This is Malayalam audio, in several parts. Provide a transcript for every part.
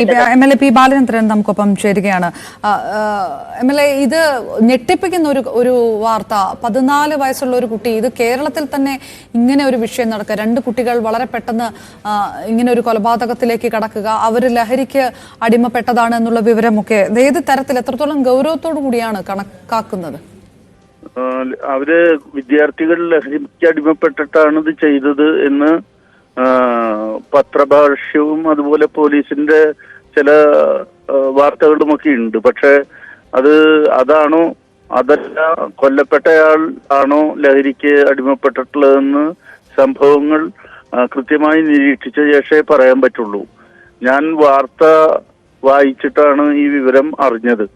MLA പി ബാലചന്ദ്രൻ നമുക്കൊപ്പം ചേരുകയാണ്. MLA, ഇത് ഞെട്ടിപ്പിക്കുന്ന ഒരു വാർത്ത. 14 വയസ്സുള്ള ഒരു കുട്ടി, ഇത് കേരളത്തിൽ തന്നെ ഇങ്ങനെ ഒരു വിഷയം നടക്കുക, 2 കുട്ടികൾ വളരെ പെട്ടെന്ന് ഇങ്ങനെ ഒരു കൊലപാതകത്തിലേക്ക് കടക്കുക, അവർ ലഹരിക്ക് അടിമപ്പെട്ടതാണ് എന്നുള്ള വിവരമൊക്കെ ഏത് തരത്തിൽ എത്രത്തോളം ഗൗരവത്തോടു കൂടിയാണ് കണക്കാക്കുന്നത്? അവര് വിദ്യാർത്ഥികൾ ലഹരിക്ക് അടിമപ്പെട്ടിട്ടാണ് ഇത് ചെയ്തത് എന്ന് പത്രഭാഷ്യവും അതുപോലെ പോലീസിന്റെ ചില വാർത്തകളുമൊക്കെ ഉണ്ട്. പക്ഷെ അതാണോ അതല്ല കൊല്ലപ്പെട്ടയാൾ ആണോ ലഹരിക്ക് അടിമപ്പെട്ടിട്ടുള്ളതെന്ന് സംഭവങ്ങൾ കൃത്യമായി നിരീക്ഷിച്ച ശേഷമേ പറയാൻ പറ്റുള്ളൂ. ഞാൻ വാർത്ത വായിച്ചിട്ടാണ് ഈ വിവരം അറിഞ്ഞത്.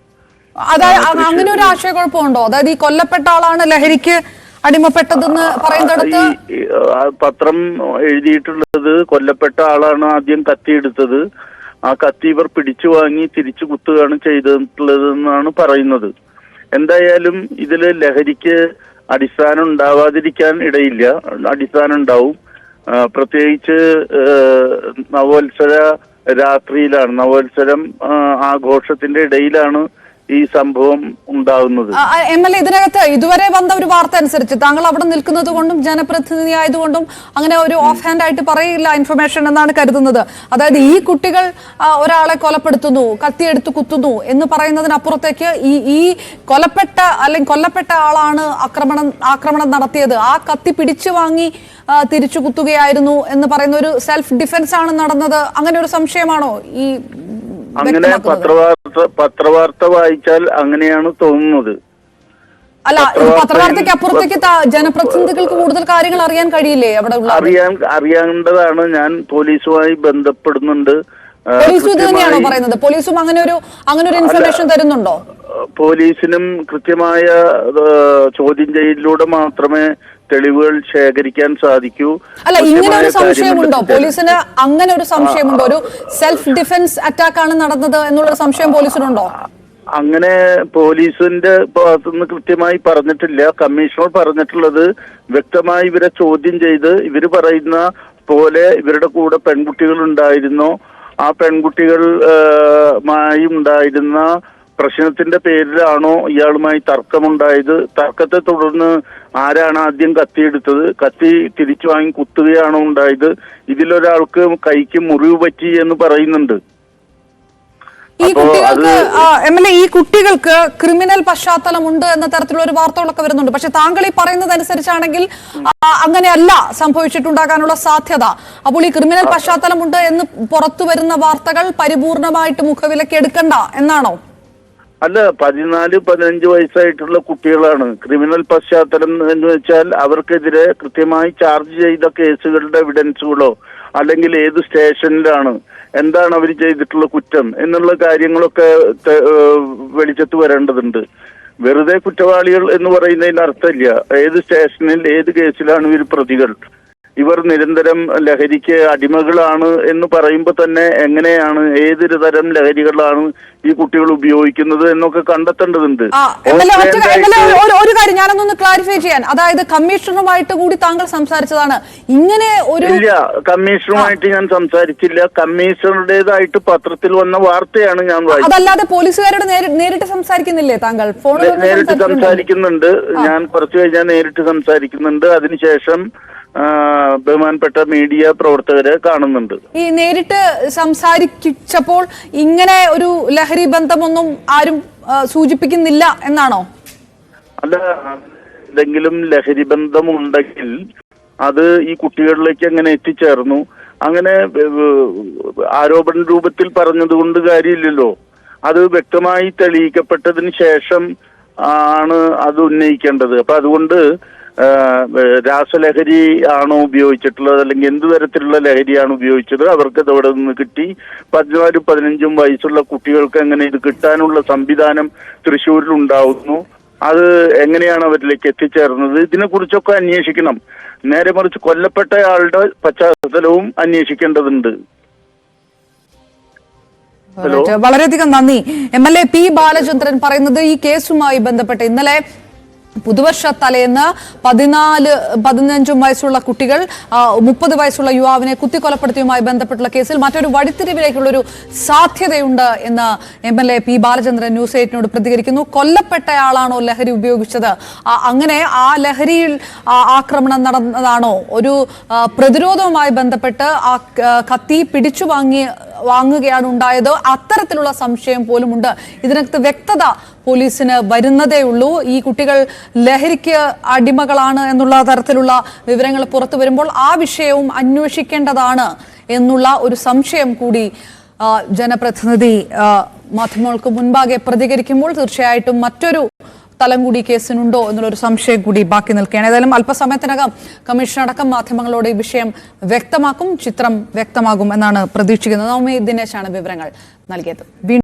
അതായത് അങ്ങനെ ഒരു ആശയക്കുഴപ്പമുണ്ടോ? അതായത് ഈ കൊല്ലപ്പെട്ട ആളാണ് ലഹരിക്ക് അടിമപ്പെട്ടതെന്ന് പറയുന്നിടത്ത് പത്രം എഴുതിയിട്ടുള്ളത് കൊല്ലപ്പെട്ട ആളാണ് ആദ്യം കത്തിയെടുത്തത്, ആ കത്തി ഇവർ പിടിച്ചു വാങ്ങി തിരിച്ചു കുത്തുകയാണ് ചെയ്തിട്ടുള്ളതെന്നാണ് പറയുന്നത്. എന്തായാലും ഇതില് ലഹരിക്ക് അടിസ്ഥാനം ഉണ്ടാവാതിരിക്കാൻ ഇടയില്ല, അടിസ്ഥാനം ഉണ്ടാവും. പ്രത്യേകിച്ച് നവോത്സര രാത്രിയിലാണ്, നവോത്സരം ആഘോഷത്തിന്റെ ഇടയിലാണ് ഈ സംഭവം ഉണ്ടാകുന്നത്. MLA, ഇതിനകത്ത് ഇതുവരെ വന്ന ഒരു വാർത്ത അനുസരിച്ച് താങ്കൾ അവിടെ നിൽക്കുന്നത് കൊണ്ടും ജനപ്രതിനിധി ആയതുകൊണ്ടും അങ്ങനെ ഒരു ഓഫ് ഹാൻഡ് ആയിട്ട് പറയില്ല ഇൻഫർമേഷൻ എന്നാണ് കരുതുന്നത്. അതായത് ഈ കുട്ടികൾ ഒരാളെ കൊലപ്പെടുത്തുന്നു, കത്തിയെടുത്ത് കുത്തുന്നു എന്ന് പറയുന്നതിനപ്പുറത്തേക്ക് ഈ കൊല്ലപ്പെട്ട ആളാണ് ആക്രമണം നടത്തിയത്, ആ കത്തി പിടിച്ചു വാങ്ങി തിരിച്ചു കുത്തുകയായിരുന്നു എന്ന് പറയുന്ന ഒരു സെൽഫ് ഡിഫൻസ് ആണ് നടന്നത്, അങ്ങനെ ഒരു സംശയമാണോ ഈ? അങ്ങനെ പത്രവാർത്ത വായിച്ചാൽ അങ്ങനെയാണ് തോന്നുന്നത്. അല്ല, പത്രവാർത്തയ്ക്ക് അപ്പുറത്തേക്ക് ജനപ്രതിനിധികൾക്ക് കൂടുതൽ കാര്യങ്ങൾ അറിയാൻ കഴിയില്ലേ? അവിടെ അറിയേണ്ടതാണ്. ഞാൻ പോലീസുമായി ബന്ധപ്പെടുന്നുണ്ട്. പോലീസ് ഇത് തന്നെയാണോ പറയുന്നത്? പോലീസും അങ്ങനെ ഒരു ഇൻഫർമേഷൻ തരുന്നുണ്ടോ? പോലീസിനും കൃത്യമായ ചോദ്യം ചെയ്യലിലൂടെ മാത്രമേ തെളിവുകൾ ശേഖരിക്കാൻ സാധിക്കൂ. അല്ല, ഇങ്ങനെ ഒരു സംശയമുണ്ടോ പോലീസിന്? അങ്ങനെ ഒരു സംശയമുണ്ടോ? ഒരു സെൽഫ് ഡിഫൻസ് അറ്റാക്ക് ആണ് നടന്നത് എന്നുള്ള സംശയം പോലീസിനുണ്ടോ? അങ്ങനെ പോലീസിന്റെ ഭാഗത്തുനിന്ന് കൃത്യമായി പറഞ്ഞിട്ടില്ല. കമ്മീഷണർ പറഞ്ഞിട്ടുള്ളത് വ്യക്തമായി ഇവരെ ചോദ്യം ചെയ്ത് ഇവര് പറയുന്ന പോലെ ഇവരുടെ കൂടെ പെൺകുട്ടികൾ ഉണ്ടായിരുന്നോ, ആ പെൺകുട്ടികളുമായി ഉണ്ടായിരുന്ന പ്രശ്നത്തിന്റെ പേരിലാണോ ഇയാളുമായി തർക്കമുണ്ടായത്, തർക്കത്തെ തുടർന്ന് ആരാണ് ആദ്യം കത്തിയെടുത്തത്, കത്തി തിരിച്ചു വാങ്ങി കുത്തുകയാണോ ഉണ്ടായത്, ഇതിലൊരാൾക്ക് കൈക്ക് മുറിവ് പറ്റി എന്ന് പറയുന്നുണ്ട്. ഈ കുട്ടികൾക്ക് ക്രിമിനൽ പശ്ചാത്തലമുണ്ട് എന്ന തരത്തിലുള്ള ഒരു വാർത്തകളൊക്കെ വരുന്നുണ്ട്. പക്ഷെ താങ്കൾ ഈ പറയുന്നത് അനുസരിച്ചാണെങ്കിൽ അങ്ങനെയല്ല സംഭവിച്ചിട്ടുണ്ടാകാനുള്ള സാധ്യത. അപ്പോൾ ഈ ക്രിമിനൽ പശ്ചാത്തലമുണ്ട് എന്ന് പുറത്തു വരുന്ന വാർത്തകൾ പരിപൂർണമായിട്ട് മുഖവിലക്ക് എടുക്കണ്ട എന്നാണോ? അല്ല, 14-15 വയസ്സായിട്ടുള്ള കുട്ടികളാണ്. ക്രിമിനൽ പശ്ചാത്തലം എന്ന് വെച്ചാൽ അവർക്കെതിരെ കൃത്യമായി ചാർജ് ചെയ്ത കേസുകളുടെ എവിഡൻസുകളോ അല്ലെങ്കിൽ ഏത് സ്റ്റേഷനിലാണ്, എന്താണ് അവർ ചെയ്തിട്ടുള്ള കുറ്റം എന്നുള്ള കാര്യങ്ങളൊക്കെ വെളിച്ചത്ത് വരേണ്ടതുണ്ട്. വെറുതെ കുറ്റവാളികൾ എന്ന് പറയുന്നതിന് അർത്ഥമില്ല. ഏത് സ്റ്റേഷനിൽ ഏത് കേസിലാണ് ഇവർ പ്രതികൾ, ഇവർ നിരന്തരം ലഹരിക്ക് അടിമകളാണ് എന്ന് പറയുമ്പോൾ തന്നെ എങ്ങനെയാണ്, ഏതൊരു തരം ലഹരികളാണ് ഈ കുട്ടികൾ ഉപയോഗിക്കുന്നത് എന്നൊക്കെ കണ്ടെത്തേണ്ടതുണ്ട്. ഒരു കാര്യം ഞാനൊന്ന് ക്ലാരിഫൈ ചെയ്യാൻ, അതായത് കമ്മീഷണറുമായിട്ട് കൂടി താങ്കൾ സംസാരിച്ചതാണ് ഇങ്ങനെ ഒരു? ഇല്ല, കമ്മീഷണറുമായിട്ട് ഞാൻ സംസാരിച്ചില്ല. കമ്മീഷണറുടേതായിട്ട് പത്രത്തിൽ വന്ന വാർത്തയാണ് ഞാൻ വായിച്ചത്. അതല്ലാതെ പോലീസുകാരോട് നേരിട്ട് സംസാരിക്കുന്നില്ലേ താങ്കൾ? നേരിട്ട് സംസാരിക്കുന്നുണ്ട്. ഞാൻ കുറച്ചു കഴിഞ്ഞാൽ നേരിട്ട് സംസാരിക്കുന്നുണ്ട്. അതിനുശേഷം ബഹുമാനപ്പെട്ട മീഡിയ പ്രവർത്തകരെ കാണുന്നുണ്ട്. ഈ നേരിട്ട് സംസാരിച്ചപ്പോൾ ഇങ്ങനെ ഒരു ലഹരി ബന്ധമൊന്നും ആരും സൂചിപ്പിക്കുന്നില്ല എന്നാണോ? അല്ല, എന്തെങ്കിലും ലഹരി ബന്ധമുണ്ടെങ്കിൽ അത് ഈ കുട്ടികളിലേക്ക് എങ്ങനെ എത്തിച്ചേർന്നു? അങ്ങനെ ആരോപണ രൂപത്തിൽ പറഞ്ഞതുകൊണ്ട് കാര്യമില്ലല്ലോ. അത് വ്യക്തമായി തെളിയിക്കപ്പെട്ടതിന് ശേഷം ആണ് അത് ഉന്നയിക്കേണ്ടത്. അപ്പൊ അതുകൊണ്ട് രാസലഹരി ആണോ ഉപയോഗിച്ചിട്ടുള്ളത്, അല്ലെങ്കിൽ എന്ത് തരത്തിലുള്ള ലഹരിയാണ് ഉപയോഗിച്ചത്, അവർക്ക് ഇത് എവിടെ നിന്ന് കിട്ടി, 14-15 വയസ്സുള്ള കുട്ടികൾക്ക് എങ്ങനെ ഇത് കിട്ടാനുള്ള സംവിധാനം തൃശ്ശൂരിൽ ഉണ്ടാവുന്നു, അത് എങ്ങനെയാണ് അവരിലേക്ക് എത്തിച്ചേർന്നത്, ഇതിനെ കുറിച്ചൊക്കെ അന്വേഷിക്കണം. നേരെ മറിച്ച് കൊല്ലപ്പെട്ടയാളുടെ പശ്ചാത്തലവും അന്വേഷിക്കേണ്ടതുണ്ട്. വളരെയധികം നന്ദി. MLA പി ബാലചന്ദ്രൻ പറയുന്നത് ഈ കേസുമായി ബന്ധപ്പെട്ട് ഇന്നലെ പുതുവർഷ തലേന്ന് 15 വയസ്സുള്ള കുട്ടികൾ 30 വയസ്സുള്ള യുവാവിനെ കുത്തിക്കൊലപ്പെടുത്തിയുമായി ബന്ധപ്പെട്ടുള്ള കേസിൽ മറ്റൊരു വഴിത്തിരിവിലേക്കുള്ളൊരു സാധ്യതയുണ്ട് എന്ന് MLA P. ബാലചന്ദ്രൻ ന്യൂസ് 8നോട് പ്രതികരിക്കുന്നു. കൊല്ലപ്പെട്ടയാളാണോ ലഹരി ഉപയോഗിച്ചത്? അങ്ങനെ ആ ലഹരിയിൽ ആക്രമണം നടന്നതാണോ? ഒരു പ്രതിരോധവുമായി ബന്ധപ്പെട്ട് ആ കത്തി പിടിച്ചു വാങ്ങുകയാണ് ഉണ്ടായത്. അത്തരത്തിലുള്ള സംശയം പോലുമുണ്ട്. ഇതിനകത്ത് വ്യക്തത പോലീസിന് വരുന്നതേ ഉള്ളൂ. ഈ കുട്ടികൾ ലഹരിക്ക് അടിമകളാണ് എന്നുള്ള തരത്തിലുള്ള വിവരങ്ങൾ പുറത്തു വരുമ്പോൾ ആ വിഷയവും അന്വേഷിക്കേണ്ടതാണ് എന്നുള്ള ഒരു സംശയം കൂടി ജനപ്രതിനിധി മാധ്യമങ്ങൾക്ക് മുൻപാകെ പ്രതികരിക്കുമ്പോൾ തീർച്ചയായിട്ടും മറ്റൊരു തലം കൂടി കേസിനുണ്ടോ എന്നുള്ളൊരു സംശയം കൂടി ബാക്കി നിൽക്കുകയാണ്. ഏതായാലും അല്പസമയത്തിനകം കമ്മീഷൻ അടക്കം മാധ്യമങ്ങളോട് ഈ വിഷയം വ്യക്തമാക്കും, ചിത്രം വ്യക്തമാകും എന്നാണ് പ്രതീക്ഷിക്കുന്നത്. നവമി ദിനേശാണ് വിവരങ്ങൾ നൽകിയത്.